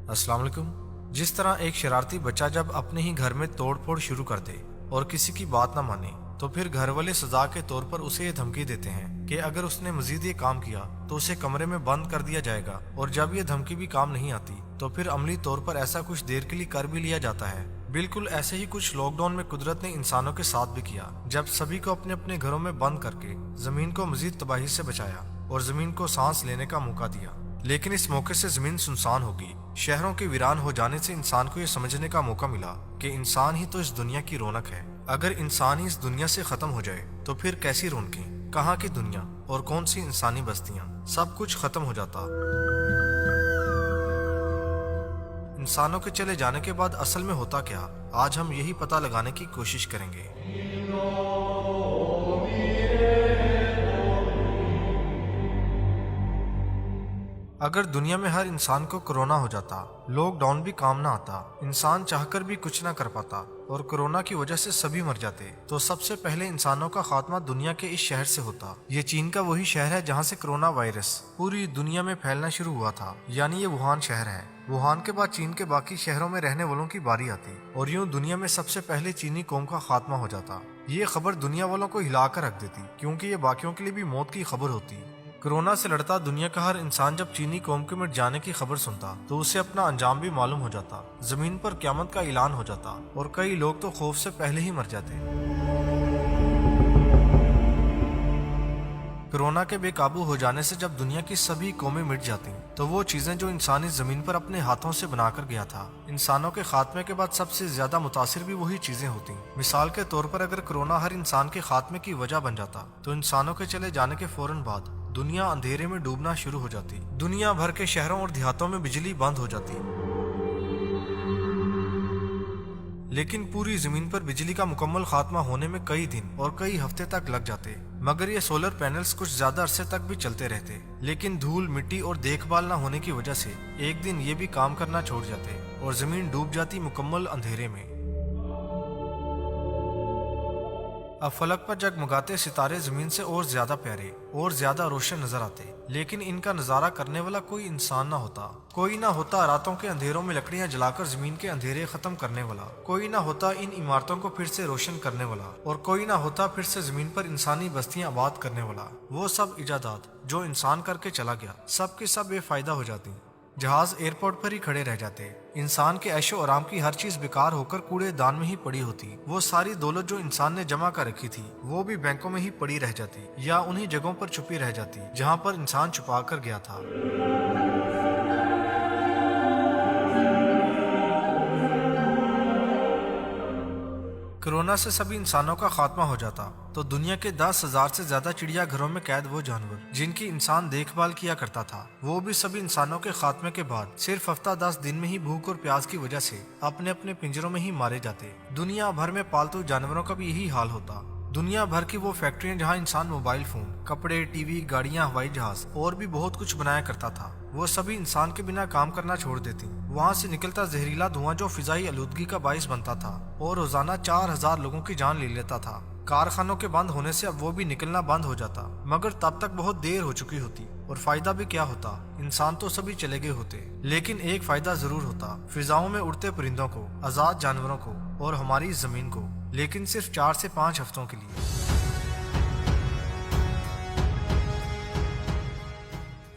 अस्सलाम वालेकुम। जिस तरह एक शरारती बच्चा जब अपने ही घर में तोड़ फोड़ शुरू कर दे और किसी की बात ना माने, तो फिर घर वाले सजा के तौर पर उसे ये धमकी देते हैं कि अगर उसने मजीद ये काम किया तो उसे कमरे में बंद कर दिया जाएगा। और जब ये धमकी भी काम नहीं आती तो फिर अमली तौर पर ऐसा कुछ देर के लिए कर भी लिया जाता है। बिल्कुल ऐसे ही कुछ लॉकडाउन में कुदरत ने इंसानों के साथ भी किया, जब सभी को अपने अपने घरों में बंद करके जमीन को मजीद तबाही से बचाया और जमीन को सांस लेने का मौका दिया। लेकिन इस मौके से जमीन सुनसान होगी। शहरों के वीरान हो जाने से इंसान को ये समझने का मौका मिला कि इंसान ही तो इस दुनिया की रौनक है। अगर इंसान ही इस दुनिया से खत्म हो जाए तो फिर कैसी रौनकें, कहाँ की दुनिया और कौन सी इंसानी बस्तियां, सब कुछ खत्म हो जाता। इंसानों के चले जाने के बाद असल में होता क्या, आज हम यही पता लगाने की कोशिश करेंगे। अगर दुनिया में हर इंसान को कोरोना हो जाता, लॉकडाउन भी काम ना आता, इंसान चाहकर भी कुछ ना कर पाता और कोरोना की वजह से सभी मर जाते, तो सबसे पहले इंसानों का खात्मा दुनिया के इस शहर से होता। ये चीन का वही शहर है जहाँ से कोरोना वायरस पूरी दुनिया में फैलना शुरू हुआ था, यानी ये वुहान शहर है। वुहान के बाद चीन के बाकी शहरों में रहने वालों की बारी आती और यूं दुनिया में सबसे पहले चीनी कौम का खात्मा हो जाता। ये खबर दुनिया वालों को हिलाकर रख देती, क्योंकि ये बाकियों के लिए भी मौत की खबर होती। कोरोना से लड़ता दुनिया का हर इंसान जब चीनी कौम के मिट जाने की खबर सुनता तो उसे अपना अंजाम भी मालूम हो जाता। जमीन पर क़यामत का ऐलान हो जाता और कई लोग तो खौफ से पहले ही मर जाते। कोरोना के बेकाबू हो जाने से जब दुनिया की सभी कौमें मिट जाती तो वो चीजें जो इंसान इस जमीन पर अपने हाथों से बनाकर गया था, इंसानों के खात्मे के बाद सबसे ज्यादा मुतासिर भी वही चीजें होती। मिसाल के तौर पर अगर कोरोना हर इंसान के खात्मे की वजह बन जाता तो इंसानों के चले जाने के फौरन बाद दुनिया अंधेरे में डूबना शुरू हो जाती। दुनिया भर के शहरों और देहातों में बिजली बंद हो जाती। लेकिन पूरी जमीन पर बिजली का मुकम्मल खात्मा होने में कई दिन और कई हफ्ते तक लग जाते, मगर ये सोलर पैनल्स कुछ ज्यादा अरसे तक भी चलते रहते। लेकिन धूल, मिट्टी और देखभाल न होने की वजह से एक दिन ये भी काम करना छोड़ जाते और जमीन डूब जाती मुकम्मल अंधेरे में। अब फलक पर जगमगाते सितारे जमीन से और ज्यादा प्यारे और ज्यादा रोशन नजर आते, लेकिन इनका नजारा करने वाला कोई इंसान ना होता। कोई ना होता रातों के अंधेरों में लकड़ियां जलाकर जमीन के अंधेरे खत्म करने वाला। कोई ना होता इन इमारतों को फिर से रोशन करने वाला। और कोई ना होता फिर से जमीन पर इंसानी बस्तियां आबाद करने वाला। वो सब इजादात जो इंसान करके चला गया, सब की सब बेफायदा हो जाती। जहाज एयरपोर्ट पर ही खड़े रह जाते। इंसान के ऐशो आराम की हर चीज बेकार होकर कूड़ेदान में ही पड़ी होती। वो सारी दौलत जो इंसान ने जमा कर रखी थी वो भी बैंकों में ही पड़ी रह जाती या उन्हीं जगहों पर छुपी रह जाती जहां पर इंसान छुपा कर गया था। कोरोना से सभी इंसानों का खात्मा हो जाता तो दुनिया के 10,000 से ज्यादा चिड़िया घरों में कैद वो जानवर जिनकी इंसान देखभाल किया करता था, वो भी सभी इंसानों के खात्मे के बाद सिर्फ हफ्ता 10 दिन में ही भूख और प्यास की वजह से अपने अपने पिंजरों में ही मारे जाते। दुनिया भर में पालतू जानवरों का भी यही हाल होता। दुनिया भर की वो फैक्ट्रियां जहां इंसान मोबाइल फोन, कपड़े, टीवी, गाड़ियां, हवाई जहाज और भी बहुत कुछ बनाया करता था, वो सभी इंसान के बिना काम करना छोड़ देती। वहां से निकलता जहरीला धुआं जो फिजाई आलूदगी का बाइस बनता था और रोजाना 4,000 लोगों की जान ले लेता था। कारखानों के बंद होने से अब वो भी निकलना बंद हो जाता, मगर तब तक बहुत देर हो चुकी होती। और फायदा भी क्या होता, इंसान तो सभी चले गए होते, लेकिन एक फायदा जरूर होता, फिजाओं में उड़ते परिंदों को, आजाद जानवरों को और हमारी जमीन को, लेकिन सिर्फ 4 से 5 हफ्तों के लिए।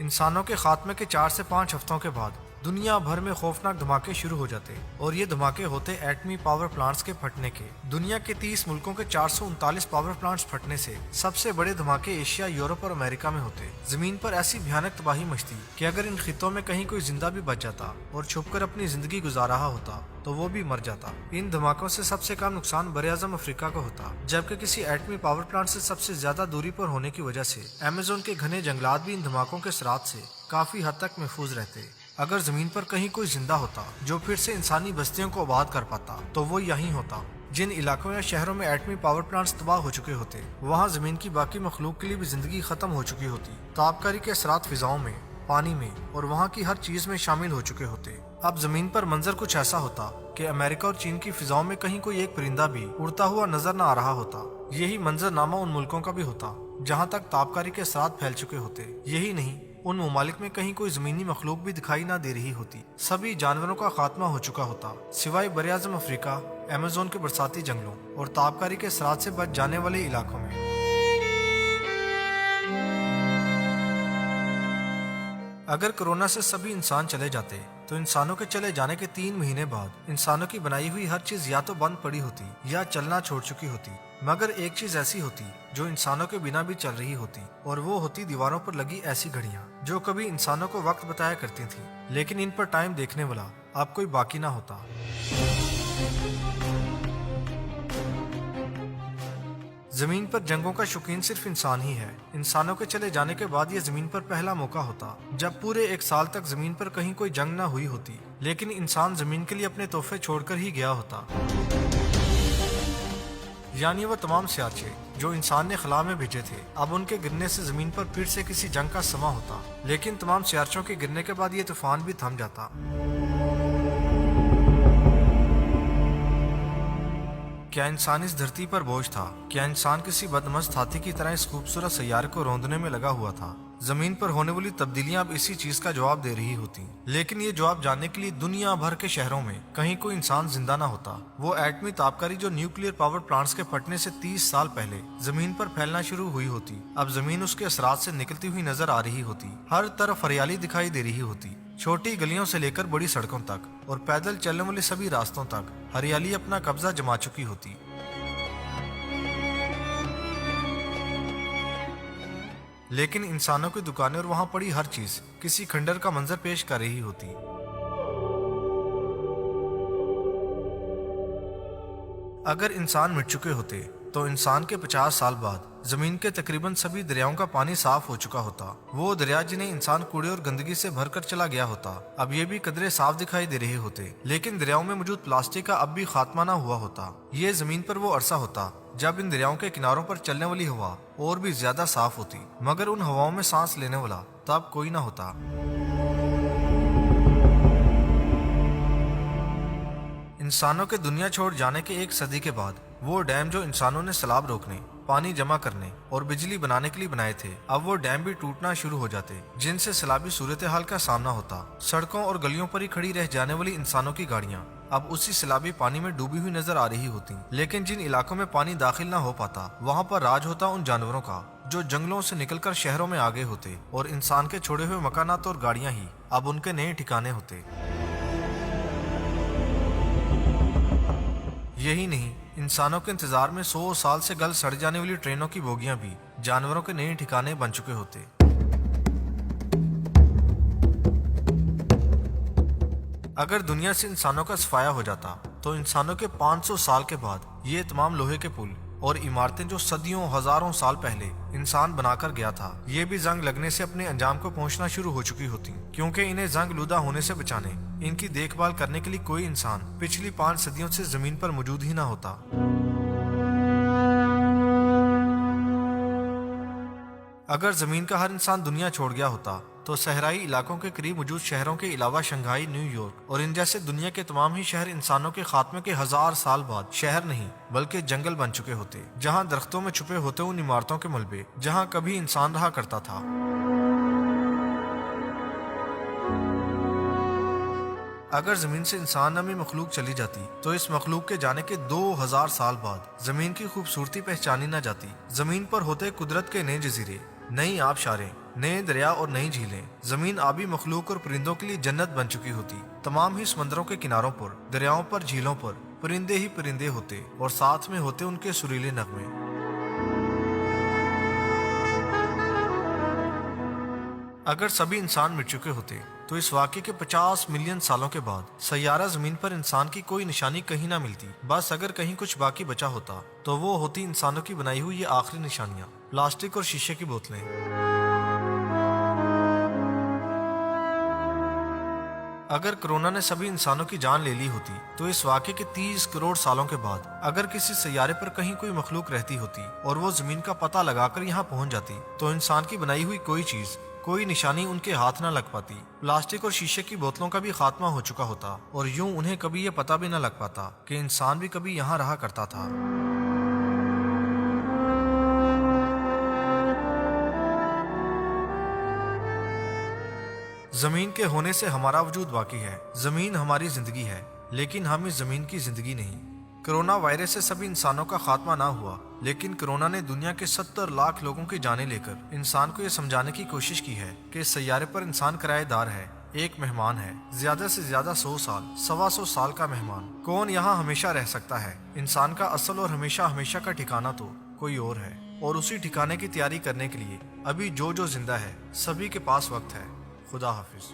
इंसानों के खात्मे के 4 से 5 हफ्तों के बाद दुनिया भर में खौफनाक धमाके शुरू हो जाते और ये धमाके होते एटमी पावर प्लांट्स के फटने के। दुनिया के 30 मुल्कों के 439 पावर प्लांट्स फटने से सबसे बड़े धमाके एशिया, यूरोप और अमेरिका में होते। जमीन पर ऐसी भयानक तबाही मचती कि अगर इन खित्तों में कहीं कोई जिंदा भी बच जाता और छुपकर अपनी जिंदगी गुजार रहा होता तो वो भी मर जाता। इन धमाकों से सबसे कम नुकसान बरे-आज़म अफ्रीका को होता, जबकि किसी एटमी पावर प्लांट से सबसे ज्यादा दूरी पर होने की वजह से अमेज़न के घने जंगलात भी इन धमाकों के असरात से काफी हद तक महफूज रहते। अगर जमीन पर कहीं कोई जिंदा होता जो फिर से इंसानी बस्तियों को आबाद कर पाता तो वो यही होता। जिन इलाकों या शहरों में एटमी पावर प्लांट्स तबाह हो चुके होते, वहाँ जमीन की बाकी मखलूक के लिए भी जिंदगी खत्म हो चुकी होती। ताबकारी के असरात फिजाओं में, पानी में और वहाँ की हर चीज में शामिल हो चुके होते। अब जमीन पर मंजर कुछ ऐसा होता कि अमेरिका और चीन की फिजाओं में कहीं कोई एक परिंदा भी उड़ता हुआ नजर न आ रहा होता। यही मंजरनामा उन मुल्कों का भी होता जहाँ तक ताबकारी के असरात फैल चुके होते। यही नहीं, ان ممالک میں کہیں کوئی زمینی مخلوق بھی دکھائی نہ دے رہی ہوتی، سبھی جانوروں کا خاتمہ ہو چکا ہوتا، سوائے براعظم افریقہ، ایمیزون کے برساتی جنگلوں اور تابکاری کے اثرات سے بچ جانے والے علاقوں میں۔ اگر کورونا سے سبھی انسان چلے جاتے تو انسانوں کے چلے جانے کے 3 مہینے بعد انسانوں کی بنائی ہوئی ہر چیز یا تو بند پڑی ہوتی یا چلنا چھوڑ چکی ہوتی، مگر ایک چیز ایسی ہوتی جو انسانوں کے بنا بھی چل رہی ہوتی، اور وہ ہوتی دیواروں پر لگی ایسی گھڑیاں جو کبھی انسانوں کو وقت بتایا کرتی تھیں، لیکن ان پر ٹائم دیکھنے والا اب کوئی باقی نہ ہوتا۔ زمین پر جنگوں کا شوقین صرف انسان ہی ہے۔ انسانوں کے چلے جانے کے بعد یہ زمین پر پہلا موقع ہوتا جب پورے 1 سال تک زمین پر کہیں کوئی جنگ نہ ہوئی ہوتی، لیکن انسان زمین کے لیے اپنے تحفے چھوڑ کر ہی گیا ہوتا، یعنی وہ تمام سیارچے جو انسان نے خلا میں بھیجے تھے، اب ان کے گرنے سے زمین پر پھر سے کسی جنگ کا سما ہوتا، لیکن تمام سیارچوں کے گرنے کے بعد یہ طوفان بھی تھم جاتا۔ کیا انسان اس دھرتی پر بوجھ تھا؟ کیا انسان کسی بدمست ہاتھی کی طرح اس خوبصورت سیارے کو روندنے میں لگا ہوا تھا؟ زمین پر ہونے والی تبدیلیاں اب اسی چیز کا جواب دے رہی ہوتی، لیکن یہ جواب جاننے کے لیے دنیا بھر کے شہروں میں کہیں کوئی انسان زندہ نہ ہوتا۔ وہ ایٹمی تابکاری جو نیوکلیئر پاور پلانٹس کے پھٹنے سے 30 سال پہلے زمین پر پھیلنا شروع ہوئی ہوتی، اب زمین اس کے اثرات سے نکلتی ہوئی نظر آ رہی ہوتی، ہر طرف ہریالی دکھائی دے رہی ہوتی، چھوٹی گلیوں سے لے کر بڑی سڑکوں تک اور پیدل چلنے والے سبھی راستوں تک ہریالی اپنا قبضہ جما چکی ہوتی۔ لیکن انسانوں کی دکانیں اور وہاں پڑی ہر چیز کسی کھنڈر کا منظر پیش کر رہی ہوتی۔ اگر انسان مٹ چکے ہوتے تو انسان کے 50 سال بعد زمین کے تقریباً سبھی دریاؤں کا پانی صاف ہو چکا ہوتا، وہ دریا جنہیں انسان کوڑے اور گندگی سے بھر کر چلا گیا ہوتا اب یہ بھی قدرے صاف دکھائی دے رہے ہوتے، لیکن دریاؤں میں موجود پلاسٹک کا اب بھی خاتمہ نہ ہوا ہوتا۔ یہ زمین پر وہ عرصہ ہوتا جب ان دریاؤں کے کناروں پر چلنے والی ہوا اور بھی زیادہ صاف ہوتی، مگر ان ہواؤں میں سانس لینے والا تب کوئی نہ ہوتا۔ انسانوں کے دنیا چھوڑ جانے کے 1 صدی کے بعد وہ ڈیم جو انسانوں نے سیلاب روکنے، پانی جمع کرنے اور بجلی بنانے کے لیے بنائے تھے، اب وہ ڈیم بھی ٹوٹنا شروع ہو جاتے، جن سے سیلابی صورتحال کا سامنا ہوتا۔ سڑکوں اور گلیوں پر ہی کھڑی رہ جانے والی انسانوں کی گاڑیاں اب اسی سیلابی پانی میں ڈوبی ہوئی نظر آ رہی ہوتی، لیکن جن علاقوں میں پانی داخل نہ ہو پاتا وہاں پر راج ہوتا ان جانوروں کا جو جنگلوں سے نکل کر شہروں میں آگے ہوتے، اور انسان کے چھوڑے ہوئے مکانات اور گاڑیاں ہی اب ان کے نئے ٹھکانے ہوتے۔ یہی نہیں، انسانوں کے انتظار میں 100 سال سے گل سڑ جانے والی ٹرینوں کی بوگیاں بھی جانوروں کے نئے ٹھکانے بن چکے ہوتے۔ اگر دنیا سے انسانوں کا صفایا ہو جاتا تو انسانوں کے 500 سال کے بعد یہ تمام لوہے کے پل اور عمارتیں جو صدیوں ہزاروں سال پہلے انسان بنا کر گیا تھا، یہ بھی زنگ لگنے سے اپنے انجام کو پہنچنا شروع ہو چکی ہوتی، کیونکہ انہیں زنگ لودہ ہونے سے بچانے، ان کی دیکھ بھال کرنے کے لیے کوئی انسان پچھلی 5 صدیوں سے زمین پر موجود ہی نہ ہوتا۔ اگر زمین کا ہر انسان دنیا چھوڑ گیا ہوتا تو صحرائی علاقوں کے قریب موجود شہروں کے علاوہ شنگھائی، نیو یارک اور ان جیسے دنیا کے تمام ہی شہر انسانوں کے خاتمے کے 1000 سال بعد شہر نہیں بلکہ جنگل بن چکے ہوتے، جہاں درختوں میں چھپے ہوتے ان عمارتوں کے ملبے جہاں کبھی انسان رہا کرتا تھا۔ اگر زمین سے انسان نامی مخلوق چلی جاتی تو اس مخلوق کے جانے کے 2000 سال بعد زمین کی خوبصورتی پہچانی نہ جاتی۔ زمین پر ہوتے قدرت کے نئے جزیرے، نئی آبشاریں، نئے دریا اور نئی جھیلیں، زمین آبی مخلوق اور پرندوں کے لیے جنت بن چکی ہوتی۔ تمام ہی سمندروں کے کناروں پر، دریاؤں پر، جھیلوں پر پرندے ہی پرندے ہوتے اور ساتھ میں ہوتے ان کے سریلے نغمے۔ اگر سبھی انسان مٹ چکے ہوتے تو اس واقعے کے 50 ملین سالوں کے بعد سیارہ زمین پر انسان کی کوئی نشانی کہیں نہ ملتی۔ بس اگر کہیں کچھ باقی بچا ہوتا تو وہ ہوتی انسانوں کی بنائی ہوئی یہ آخری نشانیاں، پلاسٹک اور شیشے کی بوتلیں۔ اگر کرونا نے سبھی انسانوں کی جان لے لی ہوتی تو اس واقعے کے 30 کروڑ سالوں کے بعد اگر کسی سیارے پر کہیں کوئی مخلوق رہتی ہوتی اور وہ زمین کا پتہ لگا کر یہاں پہنچ جاتی تو انسان کی بنائی ہوئی کوئی چیز، کوئی نشانی ان کے ہاتھ نہ لگ پاتی۔ پلاسٹک اور شیشے کی بوتلوں کا بھی خاتمہ ہو چکا ہوتا اور یوں انہیں کبھی یہ پتہ بھی نہ لگ پاتا کہ انسان بھی کبھی یہاں رہا کرتا تھا۔ زمین کے ہونے سے ہمارا وجود باقی ہے، زمین ہماری زندگی ہے، لیکن ہم اس زمین کی زندگی نہیں۔ کرونا وائرس سے سبھی انسانوں کا خاتمہ نہ ہوا، لیکن کرونا نے دنیا کے 70 لاکھ لوگوں کی جانیں لے کر انسان کو یہ سمجھانے کی کوشش کی ہے کہ اس سیارے پر انسان کرایہ دار ہے، ایک مہمان ہے، زیادہ سے زیادہ 100 سال، 125 سال کا مہمان۔ کون یہاں ہمیشہ رہ سکتا ہے؟ انسان کا اصل اور ہمیشہ ہمیشہ کا ٹھکانہ تو کوئی اور ہے، اور اسی ٹھکانے کی تیاری کرنے کے لیے ابھی جو زندہ ہے سبھی کے پاس وقت ہے۔ خدا حافظ۔